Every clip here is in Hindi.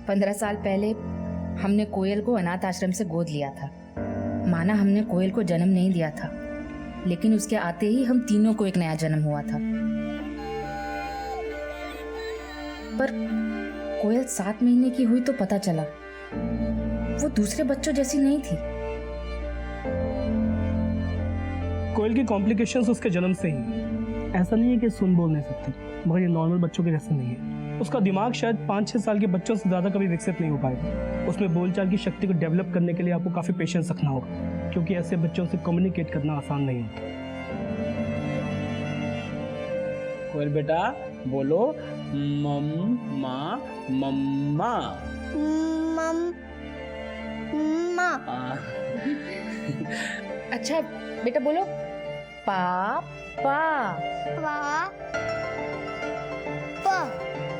15 साल पहले हमने कोयल को अनाथ आश्रम से गोद लिया था। माना हमने कोयल को जन्म नहीं दिया था, लेकिन उसके आते ही हम तीनों को एक नया जन्म हुआ था। पर कोयल 7 महीने की हुई तो पता चला वो दूसरे बच्चों जैसी नहीं थी। कोयल की कॉम्प्लिकेशंस उसके जन्म से ही। ऐसा नहीं है कि सुन बोल नहीं सकती, मगर ये नॉर्मल बच्चों के जैसे नहीं है। उसका दिमाग शायद 5-6 साल के बच्चों से ज़्यादा कभी विकसित नहीं हो पाएगा। उसमें बोलचाल की शक्ति को डेवलप करने के लिए आपको काफ़ी पेशेंस रखना होगा, क्योंकि ऐसे बच्चों से कम्युनिकेट करना आसान नहीं होता। कोयल बेटा बोलो मम्मा मम्मा मम्मा। अच्छा बेटा बोलो पापा।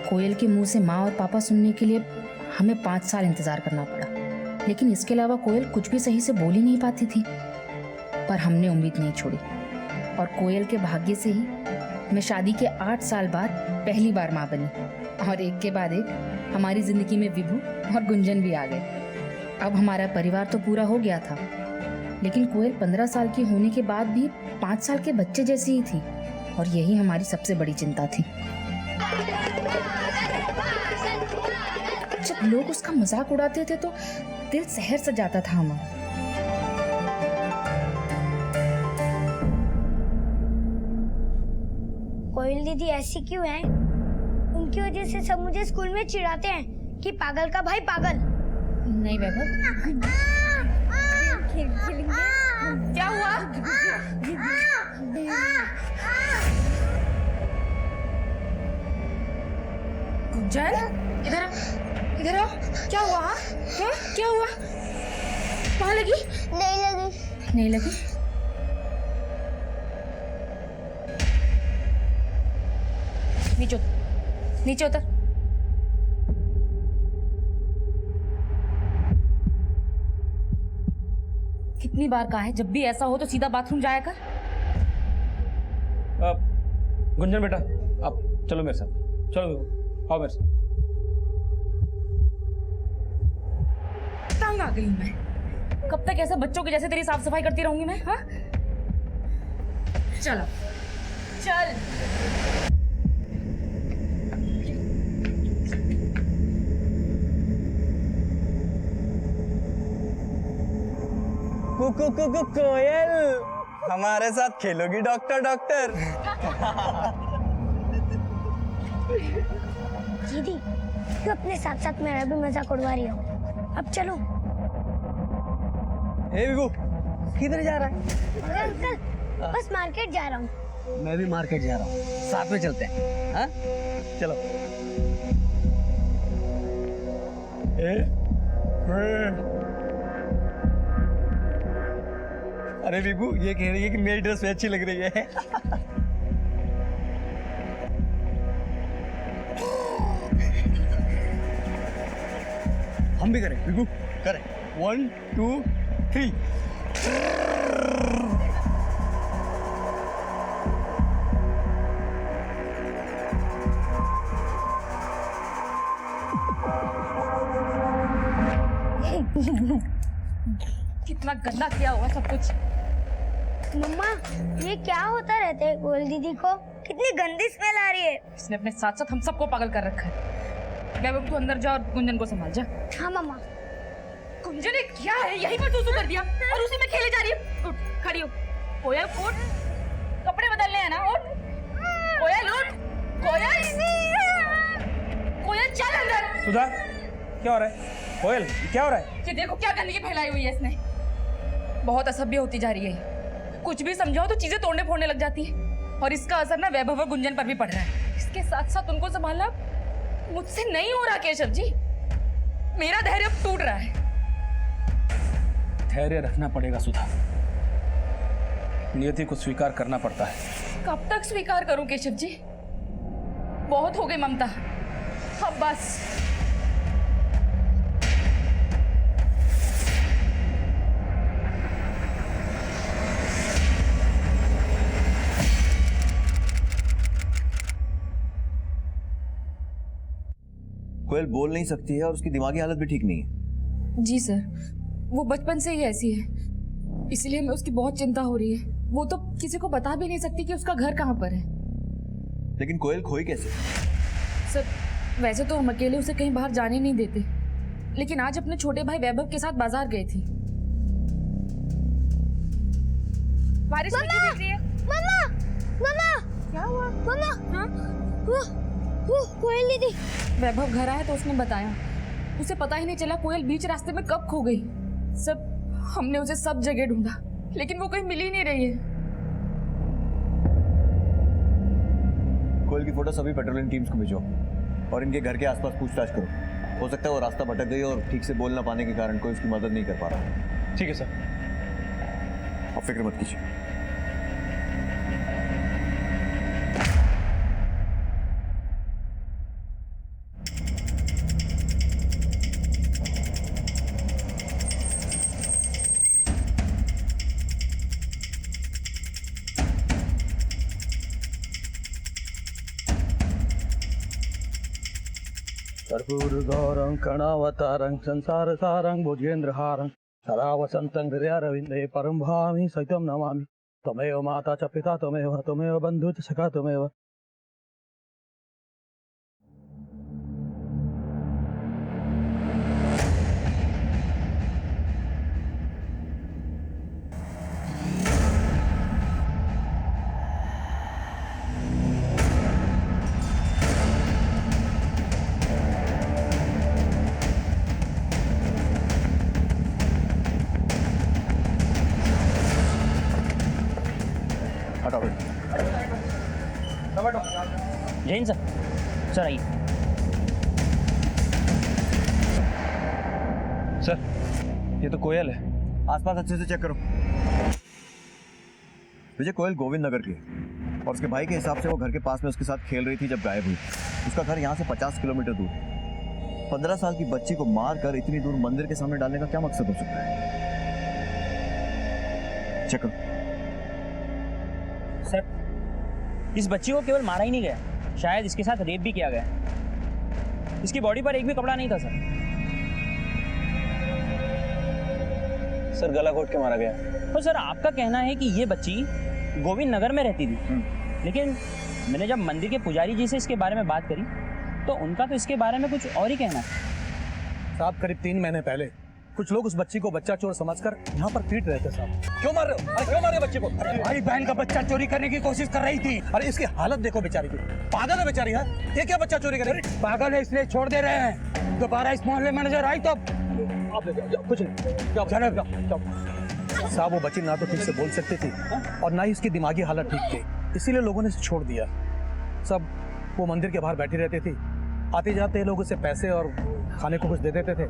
कोयल के मुंह से माँ और पापा सुनने के लिए हमें 5 साल इंतजार करना पड़ा, लेकिन इसके अलावा कोयल कुछ भी सही से बोल ही नहीं पाती थी। पर हमने उम्मीद नहीं छोड़ी और कोयल के भाग्य से ही मैं शादी के 8 साल बाद पहली बार माँ बनी, और एक के बाद एक हमारी जिंदगी में विभू और गुंजन भी आ गए। अब हमारा परिवार तो पूरा हो गया था, लेकिन कोयल 15 साल की होने के बाद भी 5 साल के बच्चे जैसी ही थी, और यही हमारी सबसे बड़ी चिंता थी। जब लोग उसका मजाक उड़ाते थे तो दिल शहर से जाता था हमारा। कोयल दीदी ऐसी क्यों है? उनकी वजह से सब मुझे स्कूल में चिढ़ाते हैं कि पागल का भाई पागल। नहीं वैभव, क्या हुआ? गुंजन इधर आ, इधर आओ। क्या हुआ? हाँ क्या हुआ? वहाँ लगी? नहीं लगी। नहीं लगी? नीचे उतर, नीचे उतर। कितनी बार कहा है जब भी ऐसा हो तो सीधा बाथरूम जाया कर। गुंजन बेटा आप चलो मेरे साथ, चलो आओ मेरे साथ। तंग आ गई मैं। कब तक ऐसे बच्चों के जैसे तेरी साफ सफाई करती रहूंगी मैं? हाँ चलो चल। कोयल हमारे साथ खेलोगी डॉक्टर डॉक्टर? दीदी तू अपने साथ साथ मेरा भी मजाक उड़वा रही हो। अब चलो। ए विभू किधर जा रहा है? अंकल बस मार्केट जा रहा हूँ। मैं भी मार्केट जा रहा हूँ, साथ में चलते हैं। हाँ चलो। अरे विभू ये कह रही है कि मेरी ड्रेस में अच्छी लग रही है। हम भी करें विभू, करें 1 2 3। कितना गंदा किया हुआ सब कुछ। मम्मा ये क्या होता रहता है कोयल दीदी को? कितनी गंदी स्मेल आ रही है। इसने अपने साथ साथ हम सबको पागल कर रखा है। वैभव तू अंदर जा और गुंजन को संभाल जा। हाँ मम्मा। गुंजन ने क्या है यहीं पर तू कर दिया और उसी में खेले जा रही है। उठ खड़ी हो। कोयल उठ, कपड़े बदलने हैं ना। उठ कोयल, उठ कोयल, कोयल चल अंदर। सुधा क्या हो रहा है? कोयल क्या हो रहा है? ये देखो क्या गंदगी फैलाई हुई है इसने। बहुत असभ्य होती जा रही है। कुछ भी समझाओ तो चीजें तोड़ने फोड़ने लग जाती है, और इसका असर ना वैभव और गुंजन पर भी पड़ रहा है। इसके साथ साथ उनको संभालना मुझसे नहीं हो रहा केशव जी। मेरा धैर्य अब टूट रहा है। धैर्य रखना पड़ेगा सुधा, नियति को स्वीकार करना पड़ता है। कब तक स्वीकार करूं केशव जी? बहुत हो गई ममता, अब बस। कोयल बोल नहीं सकती है और उसकी दिमागी हालत भी ठीक नहीं है। जी सर, वो बचपन से ही ऐसी है, इसलिए हमें उसकी बहुत चिंता हो रही है। वो तो किसी को बता भी नहीं सकती कि उसका घर कहाँ पर है। लेकिन कोयल खोई कैसे? सर, वैसे तो हम अकेले उसे कहीं बाहर जाने नहीं देते, लेकिन आज अपने छोटे भाई वैभव के साथ बाजार गई थी। बारिश में क्यों भीग रही है? मम्मा मम्मा क्या हुआ? मम्मा हाँ? वो कोयल दीदी। वैभव घर आया तो उसने बताया, उसे पता ही नहीं चला कोयल बीच रास्ते में कब खो गई। सब हमने उसे सब जगह ढूंढा, लेकिन वो कहीं मिल ही नहीं रही है। कोयल की फोटो सभी पेट्रोलिंग टीम्स को भेजो और इनके घर के आसपास पूछताछ करो। हो सकता है वो रास्ता भटक गई और ठीक से बोल ना पाने के कारण कोई उसकी मदद नहीं कर पा रहा। ठीक है सर। आप फिक्र मत कीजिए। कर्पूरगौरं कणावतारं संसारसारं भुजेन्द्रहारं सदा वसन्तं हृदयारविन्दे परं भामि सहितं नमामि। त्वमेव माता च पिता त्वमेव बन्धु च सखा त्वमेव। हटाओ। जैन सर, सर आइए। सर, ये तो कोयल है। आसपास अच्छे से चेक करो। विजय, कोयल गोविंद नगर की है और उसके भाई के हिसाब से वो घर के पास में उसके साथ खेल रही थी जब गायब हुई। उसका घर यहाँ से 50 किलोमीटर दूर। 15 साल की बच्ची को मार कर इतनी दूर मंदिर के सामने डालने का क्या मकसद हो सकता है? चेक करो। सर, इस बच्ची को केवल मारा ही नहीं गया, शायद इसके साथ रेप भी किया गया। इसकी बॉडी पर एक भी कपड़ा नहीं था सर। सर, गला घोट के मारा गया। तो सर, आपका कहना है कि ये बच्ची गोविंद नगर में रहती थी, लेकिन मैंने जब मंदिर के पुजारी जी से इसके बारे में बात करी तो उनका तो इसके बारे में कुछ और ही कहना है। साहब, करीब 3 महीने पहले कुछ लोग उस बच्ची को बच्चा चोर समझकर यहाँ पर पीट रहे थे साहब। क्यों मार रहे हो? अरे क्यों मार रहे हो बच्चे को? भाई बहन का बच्चा चोरी करने की कोशिश कर रही थी। अरे इसकी हालत देखो बेचारी की, पागल है बेचारी है। ये क्या बच्चा चोरी करे? पागल है इसलिए छोड़ दे रहे हैं। दोबारा इस मोहल्ले में नजर आई तो आप ले जाओ, कुछ नहीं, जाओ। साहब, वो बच्ची ना तो ठीक से बोल सकती थी और ना ही उसकी दिमागी हालत ठीक थी, इसीलिए लोगों ने छोड़ दिया। सब वो मंदिर के बाहर बैठी रहती थी, आते जाते लोग उसे पैसे और खाने को कुछ दे देते थे।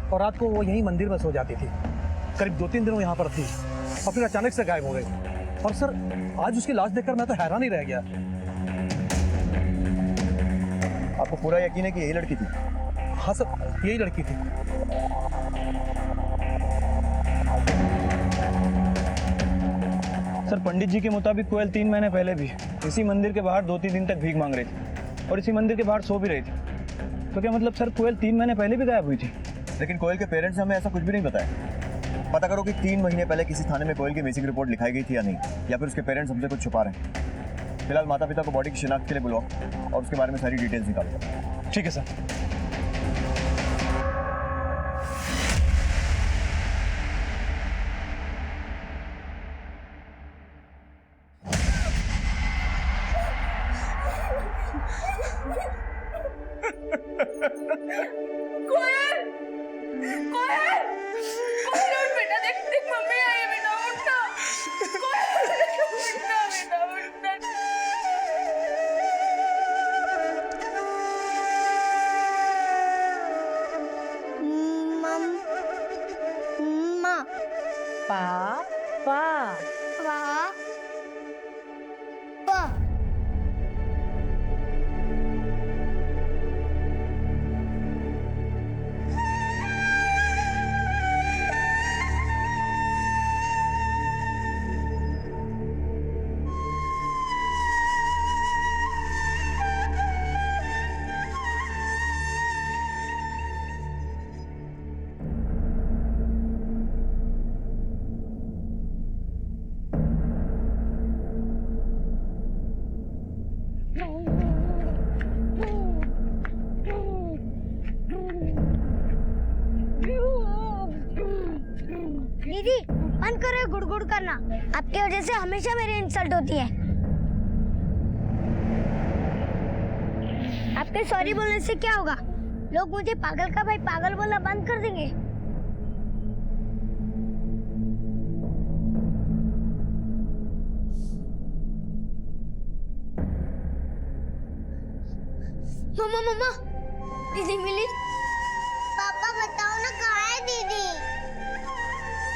और रात को वो यहीं मंदिर में सो जाती थी। करीब 2-3 दिन वो यहाँ पर थी और फिर अचानक से गायब हो गई। और सर, आज उसकी लाश देखकर मैं तो हैरान ही रह गया। आपको पूरा यकीन है कि यही लड़की थी? हाँ सर, यही लड़की थी। सर, पंडित जी के मुताबिक कोयल 3 महीने पहले भी इसी मंदिर के बाहर 2-3 दिन तक भीख मांग रही थी और इसी मंदिर के बाहर सो भी रही थी। तो क्या मतलब सर, कोयल 3 महीने पहले भी गायब हुई थी? लेकिन कोयल के पेरेंट्स ने हमें ऐसा कुछ भी नहीं बताया। पता करो कि 3 महीने पहले किसी थाने में कोयल की मिसिंग रिपोर्ट लिखाई गई थी या नहीं, या फिर उसके पेरेंट्स हमसे कुछ छुपा रहे हैं। फिलहाल माता पिता को बॉडी की शिनाख्त के लिए बुलवाओ और उसके बारे में सारी डिटेल्स निकालो। ठीक है सर। बेटा देख मम्मी आई है। बेटा उठना, उठना बेटा, उठना। मम्मा पापा। पापा दीदी बंद करो ये गुड़गुड़ करना। आपकी वजह से हमेशा मेरी इंसल्ट होती है। आपके सॉरी बोलने से क्या होगा? लोग मुझे पागल का भाई पागल बोलना बंद कर देंगे। मम्मा मम्मा दीदी मिली। पापा बताओ ना कहाँ है दीदी?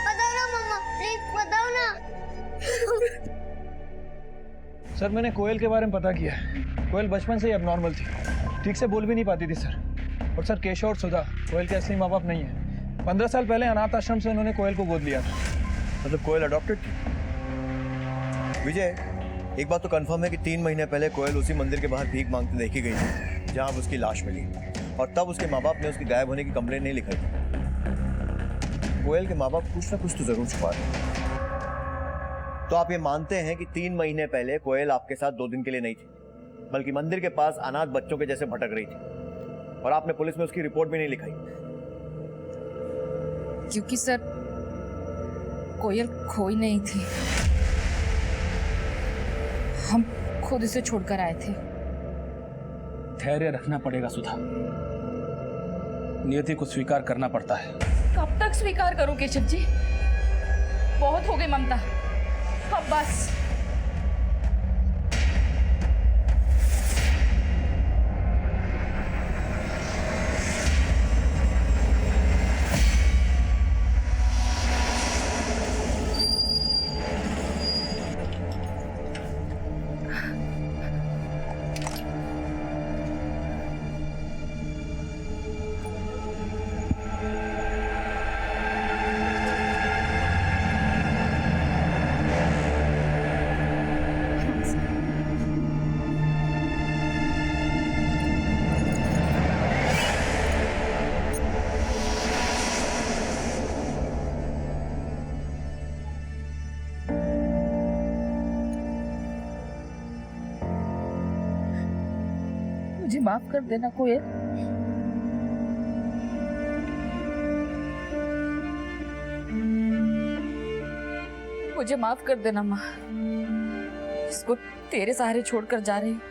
बताओ ना मम्मा प्लीज बताओ ना। सर मैंने कोयल के बारे में पता किया है। कोयल बचपन से ही अबनॉर्मल थी, ठीक से बोल भी नहीं पाती थी सर। और सर केशव और सुधा कोयल के असली माँ बाप नहीं है। 15 साल पहले अनाथ आश्रम से उन्होंने कोयल को गोद लिया था। मतलब कोयल अडॉप्टेड थी? विजय, एक बात तो कंफर्म है कि 3 महीने पहले कोयल उसी मंदिर के बाहर भीख मांगते देखी गई थी जहां उसकी लाश मिली, और तब उसके माँ बाप ने उसकी गायब होने की कंप्लेन नहीं लिखाई थी। कोयल के माँ बाप कुछ ना कुछ तो जरूर छुपा रहे हैं। तो आप ये मानते हैं कि 3 महीने पहले कोयल आपके साथ 2 दिन के लिए नहीं थी, बल्कि मंदिर के पास अनाथ बच्चों के जैसे भटक रही थी, और आपने पुलिस में उसकी रिपोर्ट भी नहीं लिखाई? क्योंकि सर कोयल खोई नहीं थी, हम खुद इसे छोड़कर आए थे। धैर्य रखना पड़ेगा सुधा, नियति को स्वीकार करना पड़ता है। कब तक स्वीकार करूं केशव जी? बहुत हो गई ममता, अब बस। मुझे माफ कर देना कोयल। मुझे माफ कर देना माँ, इसको तेरे सहारे छोड़कर जा रही हूँ।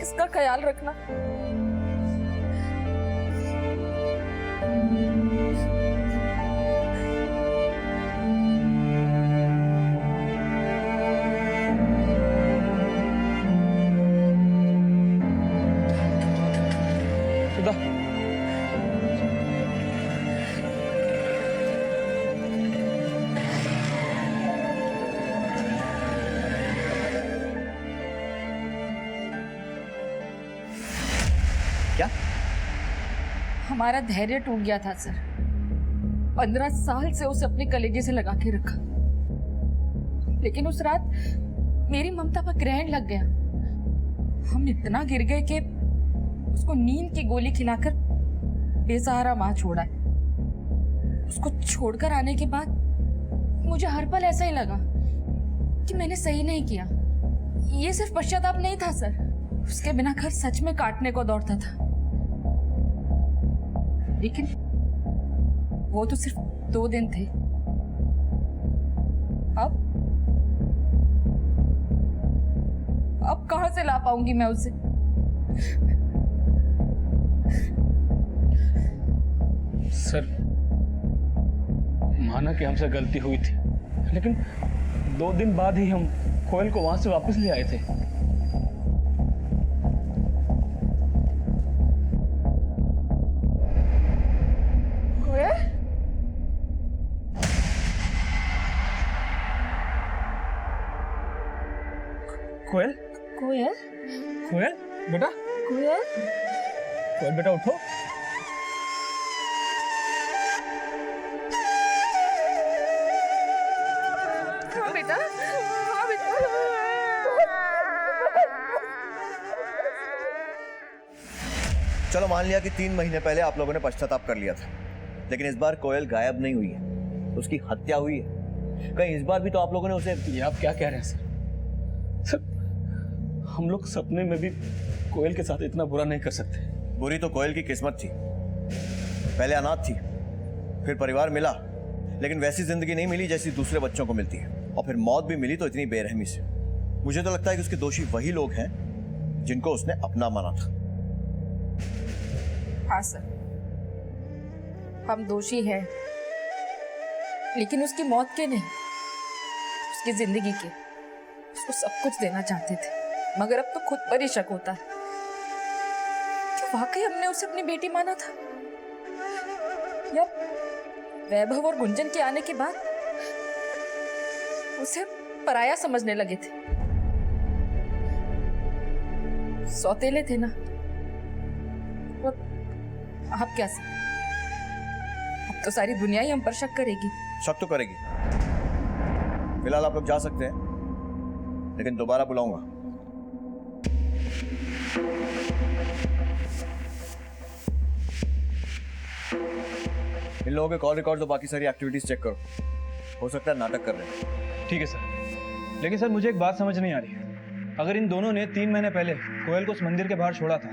इसका ख्याल रखना। सुधा, क्या? हमारा धैर्य टूट गया था सर। 15 साल से उसे अपने कलेजे से लगा के रखा, लेकिन उस रात मेरी ममता पर ग्रहण लग गया। हम इतना गिर गए कि उसको नींद की गोली खिलाकर बेसहारा वहां छोड़ा है। उसको छोड़कर आने के बाद मुझे हर पल ऐसा ही लगा कि मैंने सही नहीं किया। ये सिर्फ पश्चाताप नहीं था सर, उसके बिना घर सच में काटने को दौड़ता था। लेकिन वो तो सिर्फ 2 दिन थे। अब कहां से ला पाऊंगी मैं उसे? सर माना कि हमसे गलती हुई थी, लेकिन 2 दिन बाद ही हम कोयल को वहां से वापस ले आए थे। कोयल? कोयल, कोयल? कोयल बेटा, कोयल? कोयल बेटा उठो। हाँ बेटा, हाँ बेटा। चलो मान लिया कि 3 महीने पहले आप लोगों ने पश्चाताप कर लिया था, लेकिन इस बार कोयल गायब नहीं हुई है, उसकी हत्या हुई है। कहीं इस बार भी तो आप लोगों ने उसे... ये आप क्या कह रहे हैं सर? सर हम लोग सपने में भी कोयल के साथ इतना बुरा नहीं कर सकते। बुरी तो कोयल की किस्मत थी। पहले अनाथ थी, फिर परिवार मिला, लेकिन वैसी जिंदगी नहीं मिली जैसी दूसरे बच्चों को मिलती है, और फिर मौत भी मिली तो इतनी बेरहमी से। मुझे तो लगता है कि उसके दोषी वही लोग हैं जिनको उसने अपना माना था। हाँ सर, हम दोषी हैं, लेकिन उसकी मौत के नहीं, उसकी जिंदगी के। उसको सब कुछ देना चाहते थे, मगर अब तो खुद पर ही शक होता है कि वाकई हमने उसे अपनी बेटी माना था, या वैभव और गुंजन के आने के बाद उसे पराया समझने लगे थे। सौतेले थे ना। और आप क्या सर, अब तो सारी दुनिया ही हम पर शक करेगी। शक तो करेगी। फिलहाल आप लोग जा सकते हैं, लेकिन दोबारा बुलाऊंगा। इन लोगों के कॉल रिकॉर्ड्स और बाकी सारी एक्टिविटीज चेक करो। हो सकता है नाटक कर रहे हैं। ठीक है सर, लेकिन सर मुझे एक बात समझ नहीं आ रही है। अगर इन दोनों ने 3 महीने पहले कोयल को उस मंदिर के बाहर छोड़ा था,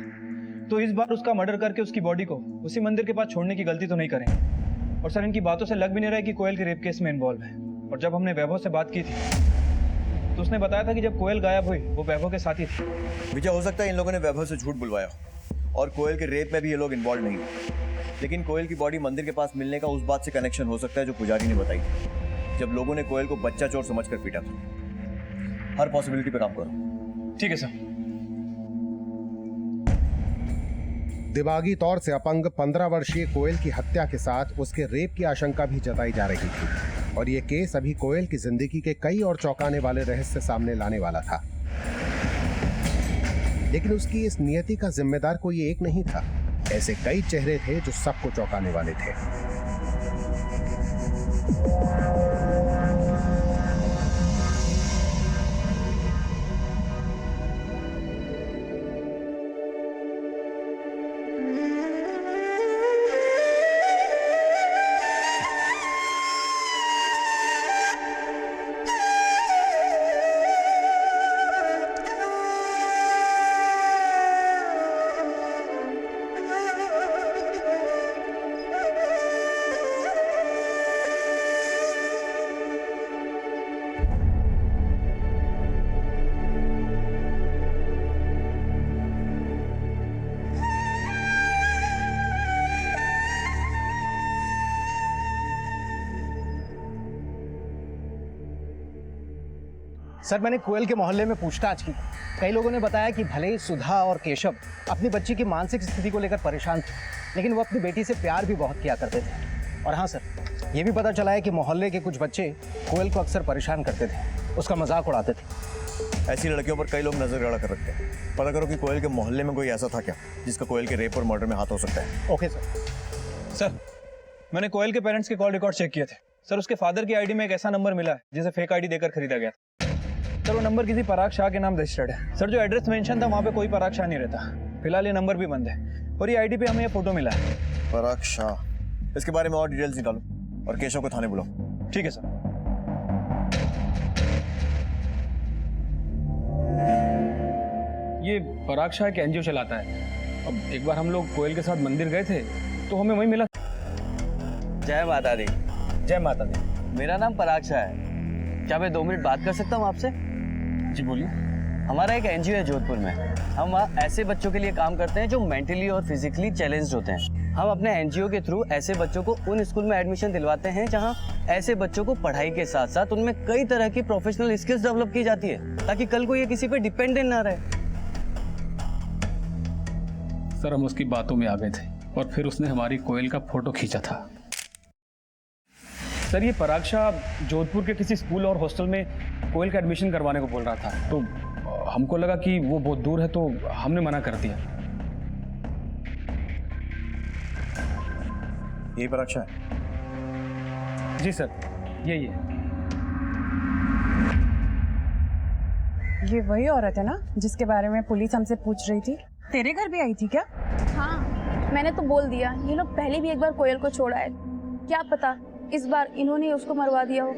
तो इस बार उसका मर्डर करके उसकी बॉडी को उसी मंदिर के पास छोड़ने की गलती तो नहीं करेंगे। और सर इनकी बातों से लग भी नहीं रहा है कि कोयल के रेप केस में इन्वॉल्व है। और जब हमने वैभव से बात की थी तो उसने बताया था कि जब कोयल गायब हुई वो वैभव के साथ ही थी। विजय, हो सकता है इन लोगों ने वैभव से झूठ बुलवाया और कोयल के रेप में भी ये लोग इन्वॉल्व नहीं है। लेकिन कोयल की बॉडी मंदिर के पास मिलने का उस बात से कनेक्शन हो सकता है जो पुजारी ने बताई थी, जब लोगों ने कोयल को बच्चा चोर समझकर पीटा था। हर पॉसिबिलिटी पे काम करो। ठीक है सर। दिमागी तौर से अपंग 15 वर्षीय कोयल की हत्या के साथ उसके रेप की आशंका भी जताई जा रही थी, और ये केस अभी कोयल की जिंदगी के कई और चौंकाने वाले रहस्य सामने लाने वाला था। लेकिन उसकी इस नियति का जिम्मेदार कोई एक नहीं था। ऐसे कई चेहरे थे जो सबको चौंकाने वाले थे। सर, मैंने कोयल के मोहल्ले में पूछताछ की। कई लोगों ने बताया कि भले ही सुधा और केशव अपनी बच्ची की मानसिक स्थिति को लेकर परेशान थे, लेकिन वो अपनी बेटी से प्यार भी बहुत किया करते थे। और हाँ सर, ये भी पता चला है कि मोहल्ले के कुछ बच्चे कोयल को अक्सर परेशान करते थे, उसका मजाक उड़ाते थे। ऐसी लड़कियों पर कई लोग नजर गड़ा कर रखते हैं। पता करो कि कोयल के मोहल्ले में कोई ऐसा था क्या जिसका कोयल के रेप और मर्डर में हाथ हो सकता है। Okay sir. सर मैंने कोयल के पेरेंट्स के कॉल रिकॉर्ड चेक किए थे। सर उसके फादर की आईडी में एक ऐसा नंबर मिला है जिसे फेक आईडी देकर खरीदा गया था। सर वो नंबर किसी पराग शाह के नाम रजिस्टर्ड है। सर जो एड्रेस मेंशन था वहाँ पे कोई पराग शाह नहीं रहता। फिलहाल ये नंबर भी बंद है और ये आईडी पे हमें ये फोटो मिला है। पराग शाह, इसके बारे में और डिटेल्स निकालो और केशव को थाने बुलाओ। ठीक है सर। ये पराग शाह एक एनजीओ चलाता है। अब एक बार हम लोग कोयल के साथ मंदिर गए थे तो हमें वही मिला। जय माता दी। जय माता दी। मेरा नाम पराग शाह है। क्या मैं 2 मिनट बात कर सकता हूँ आपसे? जी बोलिए। हमारा एक एनजीओ है जोधपुर में। हम वहाँ ऐसे बच्चों के लिए काम करते हैं जो मेंटली और फिजिकली चैलेंज्ड होते हैं। हम अपने एनजीओ के थ्रू ऐसे बच्चों को उन स्कूल में एडमिशन दिलवाते हैं जहाँ ऐसे बच्चों को पढ़ाई के साथ साथ उनमें कई तरह की प्रोफेशनल स्किल्स डेवलप की जाती है, ताकि कल को ये किसी पे डिपेंडेंट ना रहे। सर हम उसकी बातों में आ गए थे और फिर उसने हमारी कोयल का फोटो खींचा था। सर ये पराग शाह जोधपुर के किसी स्कूल और हॉस्टल में कोयल का एडमिशन करवाने को बोल रहा था, तो हमको लगा कि वो बहुत दूर है तो हमने मना कर दिया। यही पराग शाह है? जी सर यही है। ये वही औरत है ना जिसके बारे में पुलिस हमसे पूछ रही थी? तेरे घर भी आई थी क्या? हाँ, मैंने तो बोल दिया। ये लोग पहले भी एक बार कोयल को छोड़ा है, क्या पता इस बार इन्होंने उसको मरवा दिया हो।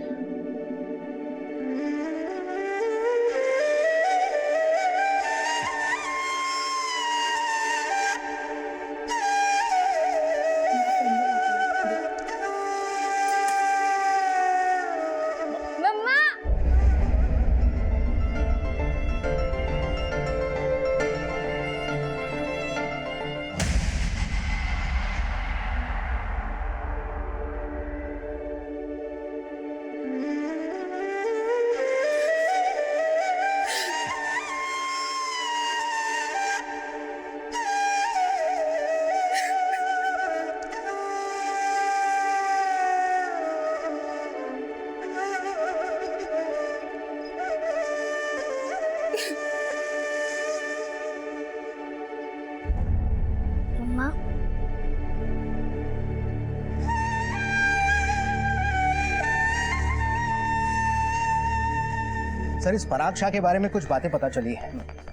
सर, इस पराग शाह के बारे में कुछ बातें पता चली है।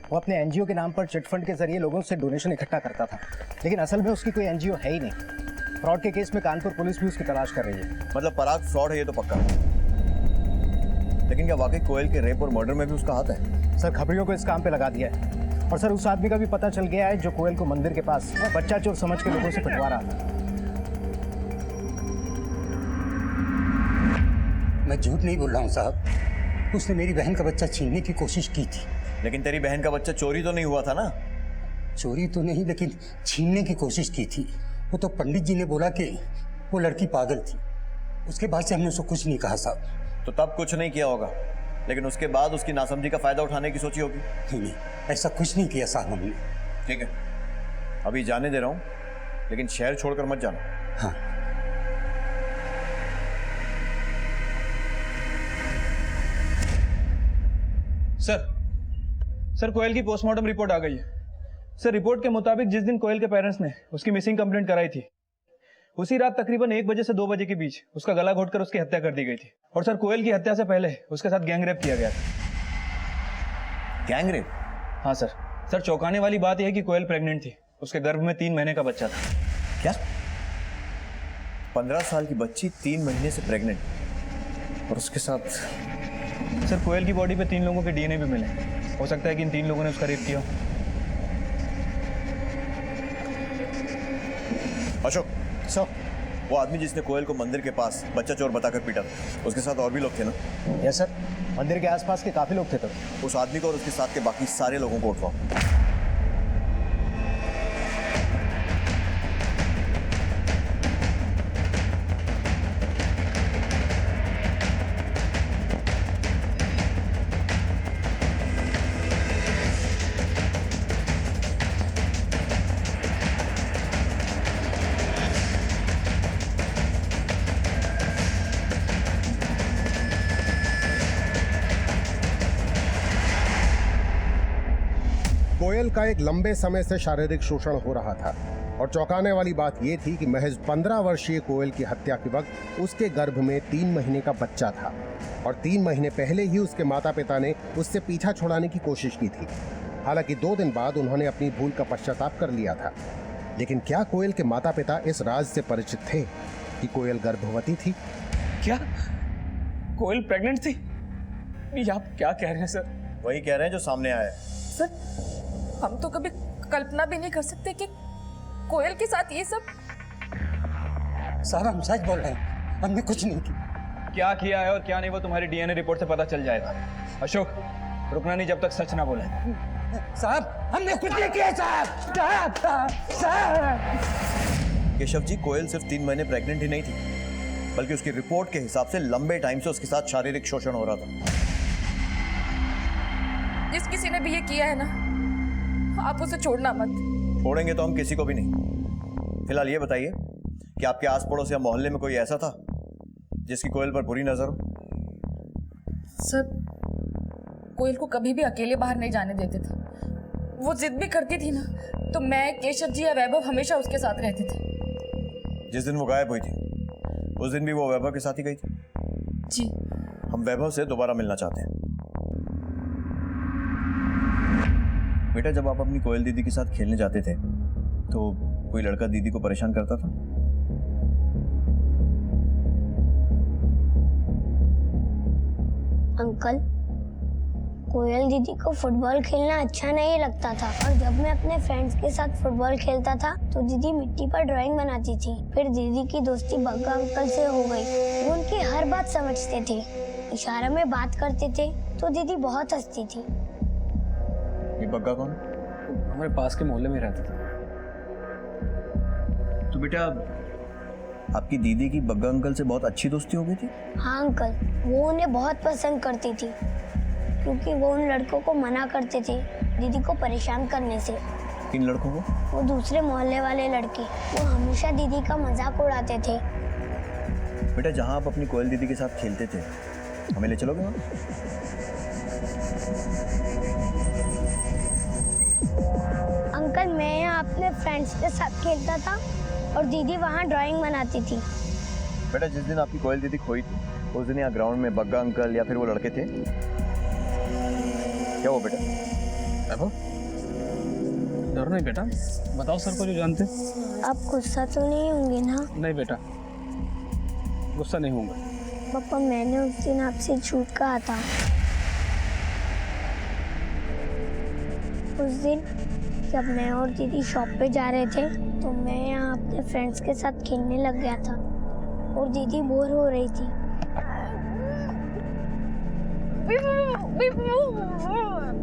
वो अपने एनजीओ के नाम पर चिट फंड के जरिए लोगों से डोनेशन इकट्ठा करता था, लेकिन असल में उसकी कोई एनजीओ है ही नहीं। फ्रॉड के केस में कानपुर पुलिस भी उसकी तलाश कर रही है। मतलब पराग फ्रॉड है ये तो पक्का, लेकिन क्या वाकई कोयल के रेप और मर्डर में भी उसका हाथ है? सर, खबरियों को इस काम पे लगा दिया है, और सर उस आदमी का भी पता चल गया है जो कोयल को मंदिर के पास बच्चा चोर समझ के लोगों से पिटवा रहा था। मैं झूठ नहीं बोल रहा हूँ साहब, उसने मेरी बहन का बच्चा छीनने की कोशिश की थी। लेकिन तेरी बहन का बच्चा चोरी तो नहीं हुआ था ना? चोरी तो नहीं, लेकिन छीनने की कोशिश की थी। वो तो पंडित जी ने बोला कि वो लड़की पागल थी। उसके बाद से हमने उसको कुछ नहीं कहा साहब। तो तब कुछ नहीं किया होगा, लेकिन उसके बाद उसकी नासमझी का फायदा उठाने की सोची होगी। नहीं, ऐसा कुछ नहीं किया साहब हमने। ठीक है, अभी जाने दे रहा हूँ, लेकिन शहर छोड़कर मत जाना। हाँ। सर कोयल की पोस्टमार्टम रिपोर्ट आ गई है। सर, रिपोर्ट के मुताबिक जिस दिन कोयल के पेरेंट्स ने उसकी मिसिंग कंप्लेंट कराई थी, उसी रात तकरीबन 1 बजे से 2 बजे के बीच उसका गला घोटकर उसकी हत्या कर दी गई थी। और सर, कोयल की हत्या से पहले उसके साथ गैंगरेप किया गया था। गैंगरेप? हाँ सर। सर, चौंकाने वाली बात यह है कि कोयल प्रेग्नेंट थी। उसके गर्भ में 3 महीने का बच्चा था। क्या? 15 साल की बच्ची 3 महीने से प्रेग्नेंट, और उसके साथ? सर, कोयल की बॉडी पे 3 लोगों के डीएनए भी मिले। हो सकता है कि इन 3 लोगों ने उसका रेप किया। अशोक सर, वो आदमी जिसने कोयल को मंदिर के पास बच्चा चोर बताकर पीटा था, उसके साथ और भी लोग थे ना? यस सर, मंदिर के आसपास के काफी लोग थे तब। उस आदमी को और उसके साथ के बाकी सारे लोगों को उठवाओ। कोयल का एक लंबे समय से शारीरिक शोषण हो रहा था, और चौंकाने वाली बात यह थी कि महज 15 वर्षीय कोयल की हत्या के वक्त उसके गर्भ में 3 महीने का बच्चा था, और 3 महीने पहले ही उसके माता पिता ने उससे पीछा छुड़ाने की कोशिश की थी। हालांकि 2 दिन बाद उन्होंने अपनी भूल का पश्चाताप कर लिया था। लेकिन क्या कोयल के माता पिता इस राज से परिचित थे कि कोयल गर्भवती थी? क्या कोयल प्रेग्नेंट थी? ये आप क्या कह रहे हैं सर? वही कह रहे हैं जो सामने आया है। सर, हम तो कभी कल्पना भी नहीं कर सकते कि कोयल के साथ ये सब। साहब, हम सच बोल रहे हैं, हमने कुछ नहीं किया। क्या किया है और क्या नहीं वो तुम्हारी डीएनए रिपोर्ट से पता चल जाएगा। अशोक, रुकना नहीं जब तक सच ना बोले। साहब, हमने कुछ नहीं किया साहब। केशव जी, कोयल सिर्फ 3 महीने प्रेग्नेंट ही नहीं थी, बल्कि उसकी रिपोर्ट के हिसाब से लंबे टाइम से उसके साथ शारीरिक शोषण हो रहा था। जिस किसी ने भी ये किया है ना, आप उसे छोड़ना मत। छोड़ेंगे तो हम किसी को भी नहीं। फिलहाल ये बताइए कि आपके आस पड़ोस या मोहल्ले में कोई ऐसा था जिसकी कोयल पर बुरी नजर हो? सर, कोयल को कभी भी अकेले बाहर नहीं जाने देते थे। वो जिद भी करती थी ना, तो मैं, केशव जी या वैभव हमेशा उसके साथ रहते थे। जिस दिन वो गायब हुई थी, उस दिन भी वो वैभव के साथ ही गई थी? जी। हम वैभव से दोबारा मिलना चाहते हैं। बेटा, जब आप अपनी कोयल दीदी के साथ खेलने जाते थे तो कोई लड़का दीदी को परेशान करता था? अंकल, कोयल दीदी को फुटबॉल खेलना अच्छा नहीं लगता था, और जब मैं अपने फ्रेंड्स के साथ फुटबॉल खेलता था तो दीदी मिट्टी पर ड्राइंग बनाती थी। फिर दीदी की दोस्ती बग्गा अंकल से हो गई। वो उनकी हर बात समझते थे, इशारे में बात करते थे तो दीदी बहुत हंसती थी। ये बग्गा कौन? हमारे पास के मोहल्ले में रहता था। तो बेटा, आपकी दीदी की बग्गा अंकल से बहुत अच्छी दोस्ती हो गई थी? हाँ अंकल, वो उन्हें बहुत पसंद करती थी, क्योंकि वो उन लड़कों को मना करते थे दीदी को परेशान करने से। किन लड़कों को? वो दूसरे मोहल्ले वाले लड़के, वो हमेशा दीदी का मजाक उड़ाते थे। बेटा, जहाँ आप अपनी कोयल दीदी के साथ खेलते थे, हमें ले चलोगे वहाँ? अंकल, मैं यहाँ अपने फ्रेंड्स के साथ खेलता था और दीदी वहाँ ड्राइंग बनाती थी। बेटा, जिस दिन आपकी कोयल दीदी खोई थी, उस दिन यहाँ ग्राउंड में बग्गा अंकल या फिर वो लड़के थे? क्या हुआ बेटा? डरो नहीं बेटा, बताओ सर को जो जानते। आप गुस्सा तो नहीं होंगे ना? नहीं बेटा, गुस्सा नहीं होऊंगा। पापा मैंने उस दिन आपसे झूठ कहा था। उस दिन जब मैं और दीदी शॉप पे जा रहे थे तो मैं यहाँ अपने फ्रेंड्स के साथ खेलने लग गया था और दीदी बोर हो रही थी।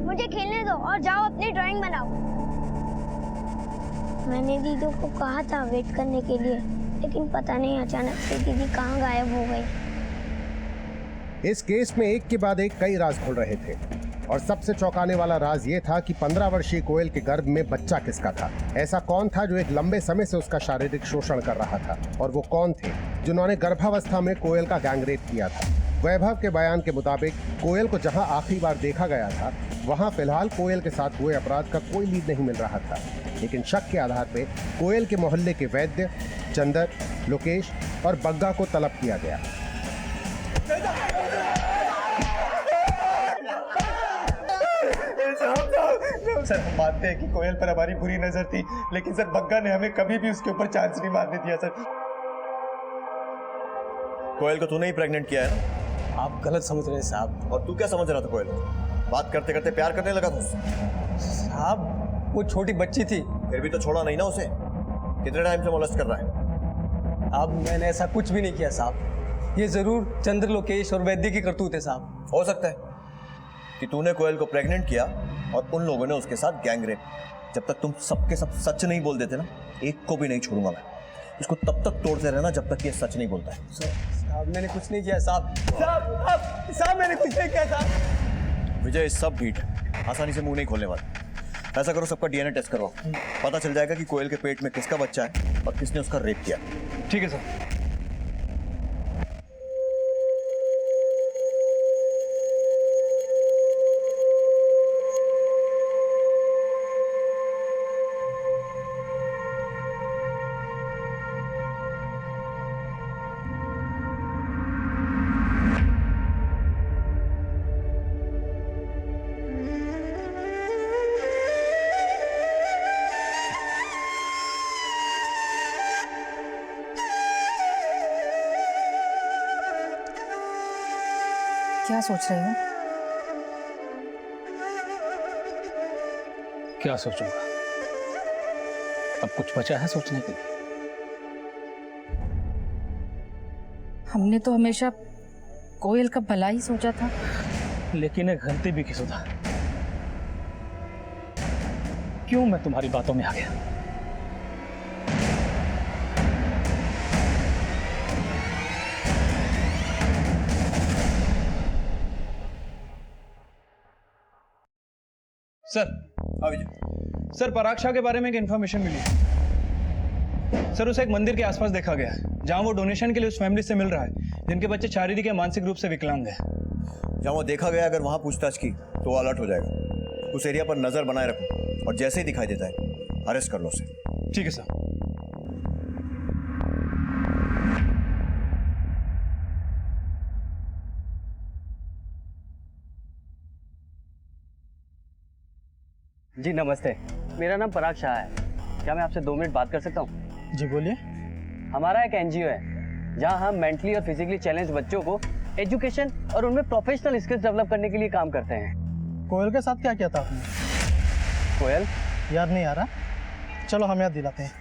मुझे खेलने दो और जाओ अपनी ड्राइंग बनाओ। मैंने दीदी को कहा था वेट करने के लिए, लेकिन पता नहीं अचानक से दीदी कहाँ गायब हो गई। इस केस में एक के बाद एक कई राज खुल रहे थे और सबसे चौंकाने वाला राज ये था कि 15 वर्षीय कोयल के गर्भ में बच्चा किसका था। ऐसा कौन था जो एक लंबे समय से उसका शारीरिक शोषण कर रहा था, और वो कौन थे जिन्होंने गर्भावस्था में कोयल का गैंगरेप किया था। वैभव के बयान के मुताबिक कोयल को जहां आखिरी बार देखा गया था वहां फिलहाल कोयल के साथ हुए अपराध का कोई लीड नहीं मिल रहा था, लेकिन शक के आधार पर कोयल के मोहल्ले के वैद्य चंदर, लोकेश और बग्गा को तलब किया गया। सर हम मानते हैं कि कोयल पर हमारी बुरी नजर थी, लेकिन सर बग्गा ने हमें कभी भी उसके ऊपर चांस नहीं मारने दिया। सर कोयल को तूने ही प्रेग्नेंट किया है ना? आप गलत समझ रहे हैं साहब। और तू क्या समझ रहा था कोयल को? बात करते करते प्यार करने लगा था उससे? साहब वो छोटी बच्ची थी। फिर भी तो छोड़ा नहीं ना उसे? कितने टाइम से मोलेस्ट कर रहा है? अब मैंने ऐसा कुछ भी नहीं किया साहब। ये जरूर चंद्र, लोकेश और वैद्य की करतूत है साहब। हो सकता है कि तूने कोयल को प्रेग्नेंट किया और उन लोगों ने उसके साथ गैंगरेप। जब तक तुम सबके सब सच नहीं बोल देते ना, एक को भी नहीं छोड़ूंगा मैं। इसको तब तक तोड़ते रहना जब तक ये सच नहीं बोलता है। साहब मैंने कुछ नहीं किया साहब। साहब मैंने कुछ नहीं किया साहब। विजय सब भीट है, आसानी से मुंह नहीं खोलने वाला। ऐसा करो, सबका डीएनए टेस्ट करवाओ, पता चल जाएगा कि कोयल के पेट में किसका बच्चा है और किसने उसका रेप किया। ठीक है सर। क्या सोच रहे हो? क्या सोचूंगा, अब कुछ बचा है सोचने के लिए? हमने तो हमेशा कोयल का भला ही सोचा था। लेकिन एक गलती भी की सुधा। क्यों मैं तुम्हारी बातों में आ गया? सर पराग शाह के बारे में एक इन्फॉर्मेशन मिली। सर उसे एक मंदिर के आसपास देखा गया है जहां वो डोनेशन के लिए उस फैमिली से मिल रहा है जिनके बच्चे शारीरिक या मानसिक रूप से विकलांग है। जहां वो देखा गया, अगर वहां पूछताछ की तो वो अलर्ट हो जाएगा। उस एरिया पर नजर बनाए रखो और जैसे ही दिखाई देता है अरेस्ट कर लो उसे। ठीक है सर। जी नमस्ते, मेरा नाम पराग शाह है। क्या मैं आपसे 2 मिनट बात कर सकता हूँ? जी बोलिए। हमारा एक एनजीओ है जहाँ हम मेंटली और फिजिकली चैलेंज बच्चों को एजुकेशन और उनमें प्रोफेशनल स्किल्स डेवलप करने के लिए काम करते हैं। कोयल के साथ क्या किया था आपने? कोयल याद नहीं आ रहा? चलो हम याद दिलाते हैं।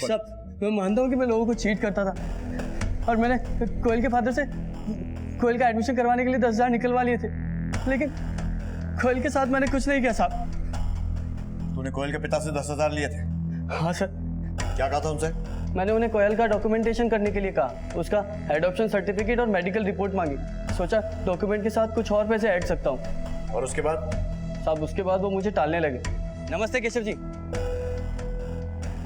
सब मैं मानता हूँ कि मैं लोगों को चीट करता था और मैंने कोयल के फादर से कोयल का एडमिशन करवाने के लिए 10,000 निकलवा लिए थे, लेकिन कोयल के साथ मैंने कुछ नहीं किया साहब। तूने कोयल के पिता से 10,000 लिए थे? हाँ सर। क्या कहा था उनसे? मैंने उन्हें कोयल का डॉक्यूमेंटेशन करने के लिए कहा, उसका एडॉप्शन सर्टिफिकेट और मेडिकल रिपोर्ट मांगी। सोचा डॉक्यूमेंट के साथ कुछ और पैसे ऐड सकता हूँ। और उसके बाद? साहब उसके बाद वो मुझे टालने लगे। नमस्ते केशव जी।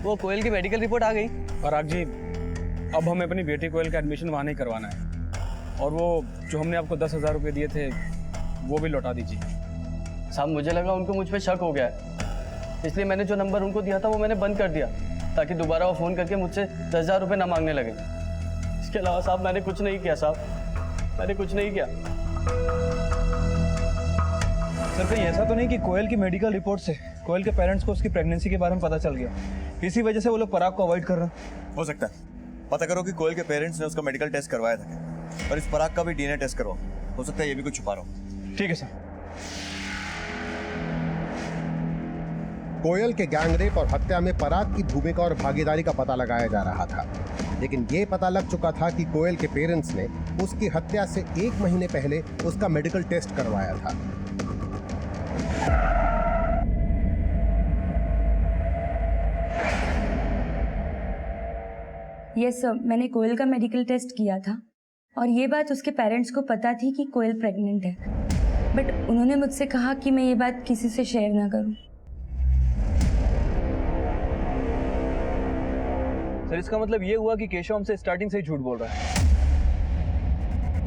वो कोयल की मेडिकल रिपोर्ट आ गई। पराग जी, अब हमें अपनी बेटी कोयल का एडमिशन वहाँ नहीं करवाना है, और वो जो हमने आपको 10,000 रुपये दिए थे वो भी लौटा दीजिए। साहब मुझे लगा उनको मुझ पे शक हो गया है, इसलिए मैंने जो नंबर उनको दिया था वो मैंने बंद कर दिया, ताकि दोबारा वो फ़ोन करके मुझसे 10,000 रुपये ना मांगने लगे। इसके अलावा साहब मैंने कुछ नहीं किया, साहब मैंने कुछ नहीं किया। सर कहीं ऐसा तो नहीं कि कोयल की मेडिकल रिपोर्ट से कोयल के पेरेंट्स को उसकी प्रेगनेंसी के बारे में पता चल गया, इसी वजह से वो लोग पराग को अवॉइड कर रहे हैं? हो सकता है। पता करो कि कोयल के पेरेंट्स ने उसका मेडिकल टेस्ट करवाया था और इस पराग का भी डीएनए टेस्ट करवाओ, हो सकता है ये भी कुछ छुपा रहा हो। ठीक है सर। कोयल के गैंगरेप और हत्या में पराग की भूमिका और भागीदारी का पता लगाया जा रहा था, लेकिन ये पता लग चुका था कि कोयल के पेरेंट्स ने उसकी हत्या से 1 महीने पहले उसका मेडिकल टेस्ट करवाया था। यस सर, मैंने कोयल का मेडिकल टेस्ट किया था और ये बात उसके पेरेंट्स को पता थी कि कोयल प्रेग्नेंट है, बट उन्होंने मुझसे कहा कि मैं ये बात किसी से शेयर ना करूं। सर इसका मतलब ये हुआ कि केशव हमसे स्टार्टिंग से ही झूठ बोल रहा है,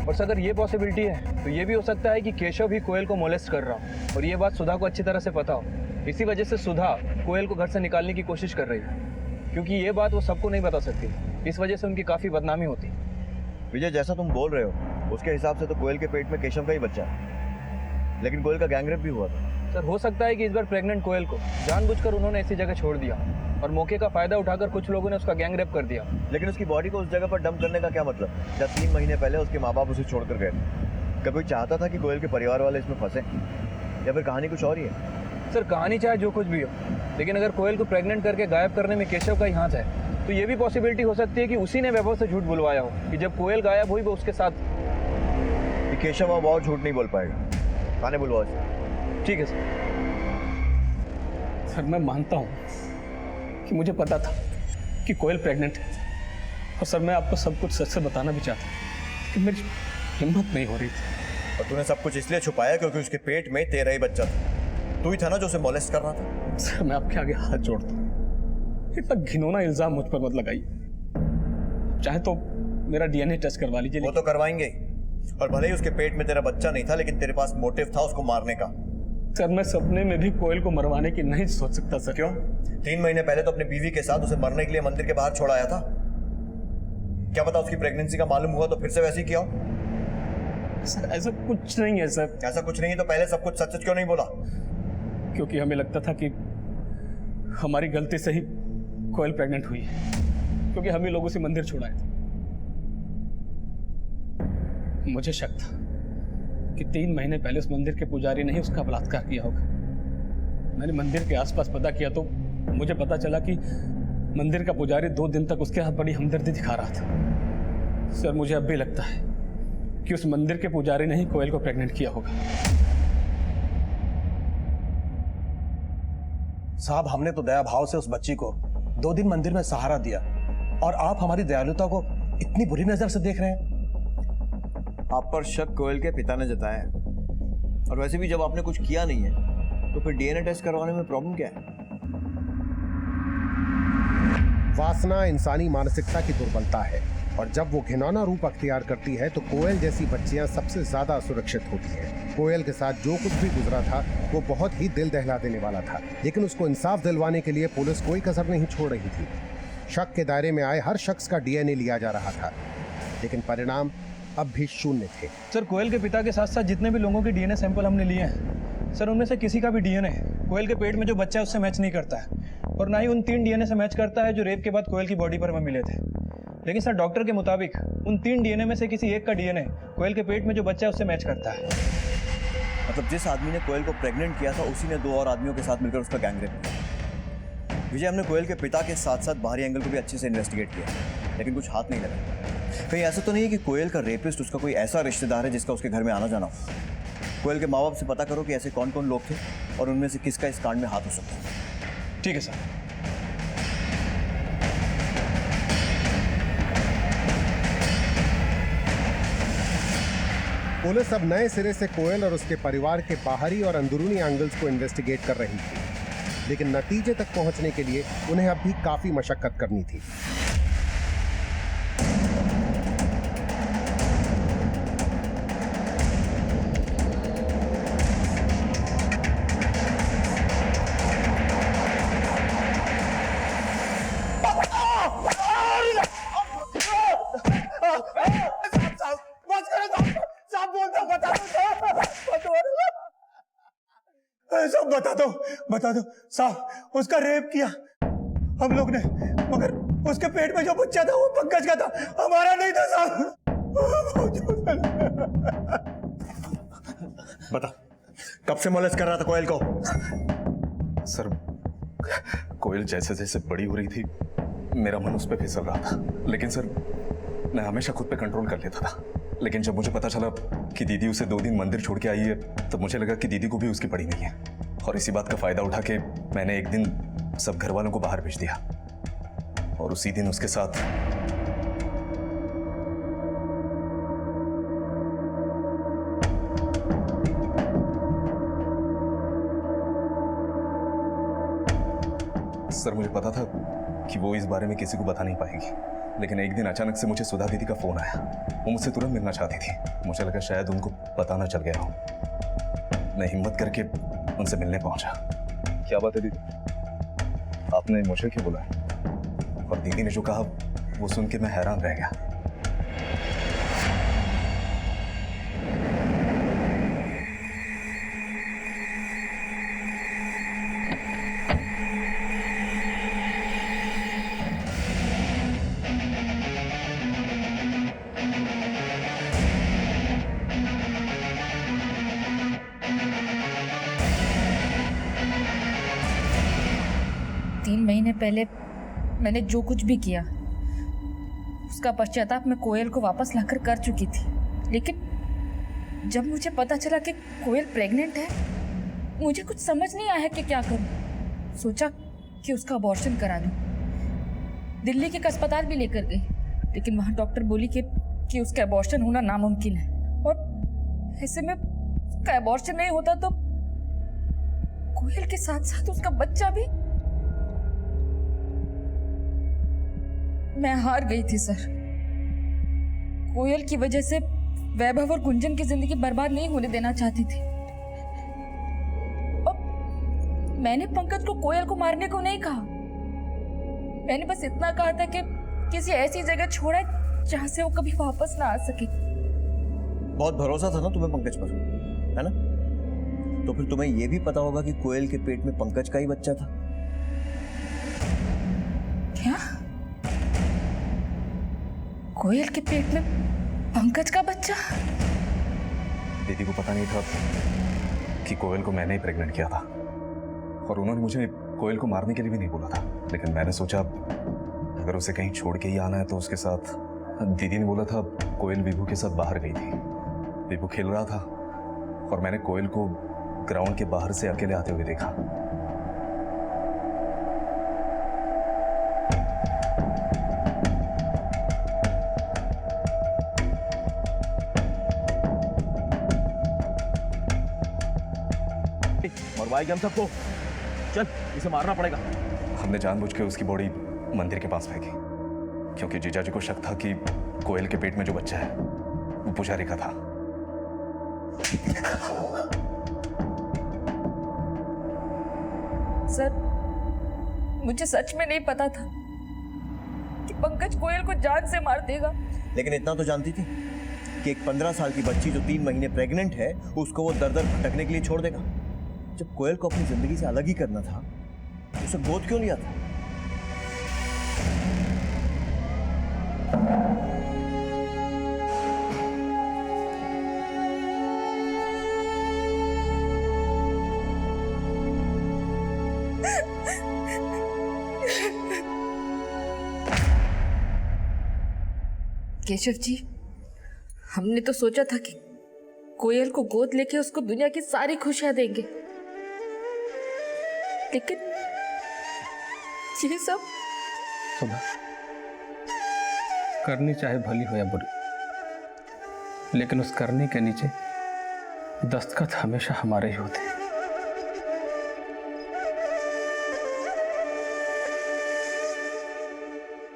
और सर अगर ये पॉसिबिलिटी है तो ये भी हो सकता है कि केशव भी कोयल को मोलेस्ट कर रहा हो और ये बात सुधा को अच्छी तरह से पता हो, इसी वजह से सुधा कोयल को घर से निकालने की कोशिश कर रही है, क्योंकि ये बात वो सबको नहीं बता सकती, इस वजह से उनकी काफ़ी बदनामी होती। विजय जैसा तुम बोल रहे हो उसके हिसाब से तो कोयल के पेट में केशव का ही बच्चा है, लेकिन कोयल का गैंगरेप भी हुआ था। सर हो सकता है कि इस बार प्रेग्नेंट कोयल को जानबूझकर उन्होंने ऐसी जगह छोड़ दिया और मौके का फायदा उठाकर कुछ लोगों ने उसका गैंगरेप कर दिया। लेकिन उसकी बॉडी को उस जगह पर डंप करने का क्या मतलब, जब 3 महीने पहले उसके माँ बाप उसे छोड़कर गए थे? कभी चाहता था कि कोयल के परिवार वाले इसमें फंसे, या फिर कहानी कुछ और ही है? सर कहानी चाहे जो कुछ भी हो, लेकिन अगर कोयल को प्रेग्नेंट करके गायब करने में केशव का ही हाथ है तो ये भी पॉसिबिलिटी हो सकती है कि उसी ने वैभव से झूठ बुलवाया हो कि जब कोयल गायब हुई वो उसके साथ। केशव अब और झूठ नहीं बोल पाएगा, थाने बुलवाओ इसे। ठीक है सर। सर मैं मानता हूँ कि मुझे पता था कि कोयल प्रेग्नेंट है, और सर मैं आपको सब कुछ सच से बताना भी चाहता हूँ कि मेरी हिम्मत नहीं हो रही थी। और तूने सब कुछ इसलिए छुपाया क्योंकि उसके पेट में तेरा ही बच्चा था, तू ही था ना जो उसे मोलेस्ट कर रहा था। सर मैं आपके आगे हाथ जोड़ता हूँ, इतना घिनौना इल्जाम मुझ पर मत लगाइए, चाहे तो मेरा डीएनए टेस्ट करवा लीजिए। वो तो करवाएंगे, और भले ही उसके पेट में तेरा बच्चा नहीं था, लेकिन तेरे पास मोटिव था उसको मारने का। सर मैं सपने में भी कोयल को मरवाने की नहीं सोच सकता सर। क्यों? 3 महीने पहले तो अपनी बीवी के साथ उसे मरने के लिए मंदिर के बाहर छोड़ आया था, क्या पता उसकी प्रेगनेंसी का मालूम हुआ तो फिर से वैसे ही किया हो? सर ऐसा कुछ नहीं है सर। ऐसा कुछ नहीं है तो पहले सब कुछ सच क्यों नहीं बोला? क्योंकि हमें लगता था कि हमारी गलती से ही कोयल प्रेग्नेंट हुई है, क्योंकि हम ही लोग उसे मंदिर छुड़ाए थे। मुझे शक था कि 3 महीने पहले उस मंदिर के पुजारी ने ही उसका बलात्कार किया होगा। मैंने मंदिर के आसपास पता किया तो मुझे पता चला कि मंदिर का पुजारी 2 दिन तक उसके साथ बड़ी हमदर्दी दिखा रहा था। सर मुझे अब भी लगता है कि उस मंदिर के पुजारी ने ही कोयल को प्रेग्नेंट किया होगा। साहब हमने तो दया भाव से उस बच्ची को 2 दिन मंदिर में सहारा दिया, और आप हमारी दयालुता को इतनी बुरी नजर से देख रहे हैं। आप पर शक कोयल के पिता ने जताया है, और वैसे भी जब आपने कुछ किया नहीं है तो फिर डीएनए टेस्ट करवाने में प्रॉब्लम क्या है? वासना इंसानी मानसिकता की दुर्बलता है, और जब वो घिनौना रूप अख्तियार करती है तो कोयल जैसी बच्चियां सबसे ज्यादा असुरक्षित होती हैं। कोयल के साथ जो कुछ भी गुजरा था वो बहुत ही दिल दहला देने वाला था, लेकिन उसको इंसाफ दिलवाने के लिए पुलिस कोई कसर नहीं छोड़ रही थी। शक के दायरे में आए हर शख्स का डीएनए लिया जा रहा था, लेकिन परिणाम अब भी शून्य थे। सर कोयल के पिता के साथ साथ जितने भी लोगों के डीएनए सैंपल हमने लिए हैं, सर उनमें से किसी का भी डीएनए कोयल के पेट में जो बच्चा है उससे मैच नहीं करता है, और ना ही उन 3 डीएनए से मैच करता है जो रेप के बाद कोयल की बॉडी पर हमें मिले थे। लेकिन सर डॉक्टर के मुताबिक उन 3 डीएनए में से किसी एक का डीएनए कोयल के पेट में जो बच्चा है उससे मैच करता है। मतलब जिस आदमी ने कोयल को प्रेग्नेंट किया था उसी ने 2 और आदमियों के साथ मिलकर उसका गैंगरेप किया। विजय हमने कोयल के पिता के साथ साथ बाहरी एंगल को भी अच्छे से इन्वेस्टिगेट किया, लेकिन कुछ हाथ नहीं लगा। कहीं ऐसा तो नहीं है कि कोयल का रेपिस्ट उसका कोई ऐसा रिश्तेदार है जिसका उसके घर में आना जाना हो? कोयल के माँ बाप से पता करो कि ऐसे कौन कौन लोग थे और उनमें से किसका इस कांड में हाथ हो सकता है। ठीक है सर। पुलिस अब नए सिरे से कोयल और उसके परिवार के बाहरी और अंदरूनी एंगल्स को इन्वेस्टिगेट कर रही थी, लेकिन नतीजे तक पहुंचने के लिए उन्हें अब भी काफी मशक्कत करनी थी। बता दो साहब, उसका रेप किया हम लोग ने, मगर उसके पेट में जो बच्चा था वो पंकज का था, हमारा नहीं था साहब। बता, कब से मोलेस्ट कर रहा था कोयल को? सर, कोयल जैसे जैसे बड़ी हो रही थी मेरा मन उस पर फिसल रहा था, लेकिन सर मैं हमेशा खुद पे कंट्रोल कर लेता था। लेकिन जब मुझे पता चला कि दीदी उसे 2 दिन मंदिर छोड़ के आई है, तो मुझे लगा कि दीदी को भी उसकी पड़ी नहीं है, और इसी बात का फायदा उठा के मैंने एक दिन सब घर वालों को बाहर भेज दिया, और उसी दिन उसके साथ सर मुझे पता था कि वो इस बारे में किसी को बता नहीं पाएगी, लेकिन एक दिन अचानक से मुझे सुधा दीदी का फोन आया। वो मुझसे तुरंत मिलना चाहती थी। मुझे लगा शायद उनको पता ना चल गया हो। मैं हिम्मत करके उनसे मिलने पहुंचा। क्या बात है दीदी, आपने मुझे क्यों बुलाया? और दीदी ने जो कहा वो सुन के मैं हैरान रह गया। 3 महीने पहले मैंने जो कुछ भी किया उसका पश्चाताप मैं कोयल को वापस लाकर कर चुकी थी, लेकिन जब मुझे पता चला कि कोयल प्रेग्नेंट है मुझे कुछ समझ नहीं आया कि क्या करूं। सोचा कि उसका अबॉर्शन करा दूं। दिल्ली के एक अस्पताल भी लेकर गई, लेकिन वहां डॉक्टर बोली कि उसका अबॉर्शन होना नामुमकिन है, और ऐसे में उसका अबॉर्शन नहीं होता तो कोयल के साथ साथ उसका बच्चा भी। मैं हार गई थी सर। कोयल की वजह से वैभव और गुंजन की जिंदगी बर्बाद नहीं होने देना चाहती थी, और मैंने पंकज को कोयल को मारने को नहीं कहा। मैंने बस इतना कहा था कि किसी ऐसी जगह छोड़ा जहां से वो कभी वापस ना आ सके। बहुत भरोसा था ना तुम्हें पंकज पर, है ना? तो फिर तुम्हें यह भी पता होगा कि कोयल के पेट में पंकज का ही बच्चा था। क्या? कोयल के पेट में पंकज का बच्चा? दीदी को पता नहीं था कि कोयल को मैंने ही प्रेग्नेंट किया था, और उन्होंने मुझे कोयल को मारने के लिए भी नहीं बोला था, लेकिन मैंने सोचा अगर उसे कहीं छोड़ के ही आना है तो उसके साथ। दीदी ने बोला था कोयल विभू के साथ बाहर गई थी, विभू खेल रहा था और मैंने कोयल को ग्राउंड के बाहर से अकेले आते हुए देखा। और भाई हम सबको चल, इसे मारना पड़ेगा। हमने जानबूझ के उसकी बॉडी मंदिर के पास फेंकी, क्योंकि जीजाजी को शक था कि कोयल के पेट में जो बच्चा है वो पुजारी का था। सर, मुझे सच में नहीं पता था कि पंकज कोयल को जान से मार देगा। लेकिन इतना तो जानती थी कि एक 15 साल की बच्ची जो 3 महीने प्रेग्नेंट है उसको वो दर दर भटकने के लिए छोड़ देगा। जब कोयल को अपनी जिंदगी से अलग ही करना था तो उसे गोद क्यों लिया था? केशव जी, हमने तो सोचा था कि कोयल को गोद लेके उसको दुनिया की सारी खुशियां देंगे, लेकिन ये सब सुधा, करनी चाहे भली हो या बुरी, लेकिन उस करने के नीचे दस्तखत हमेशा हमारे ही होते हैं।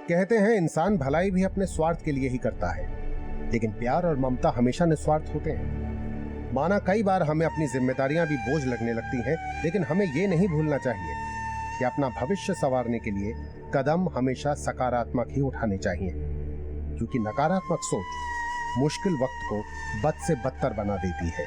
कहते हैं इंसान भलाई भी अपने स्वार्थ के लिए ही करता है, लेकिन प्यार और ममता हमेशा निस्वार्थ होते हैं। माना कई बार हमें अपनी जिम्मेदारियां भी बोझ लगने लगती हैं, लेकिन हमें ये नहीं भूलना चाहिए कि अपना भविष्य संवारने के लिए कदम हमेशा सकारात्मक ही उठाने चाहिए, क्योंकि नकारात्मक सोच मुश्किल वक्त को बद से बदतर बना देती है।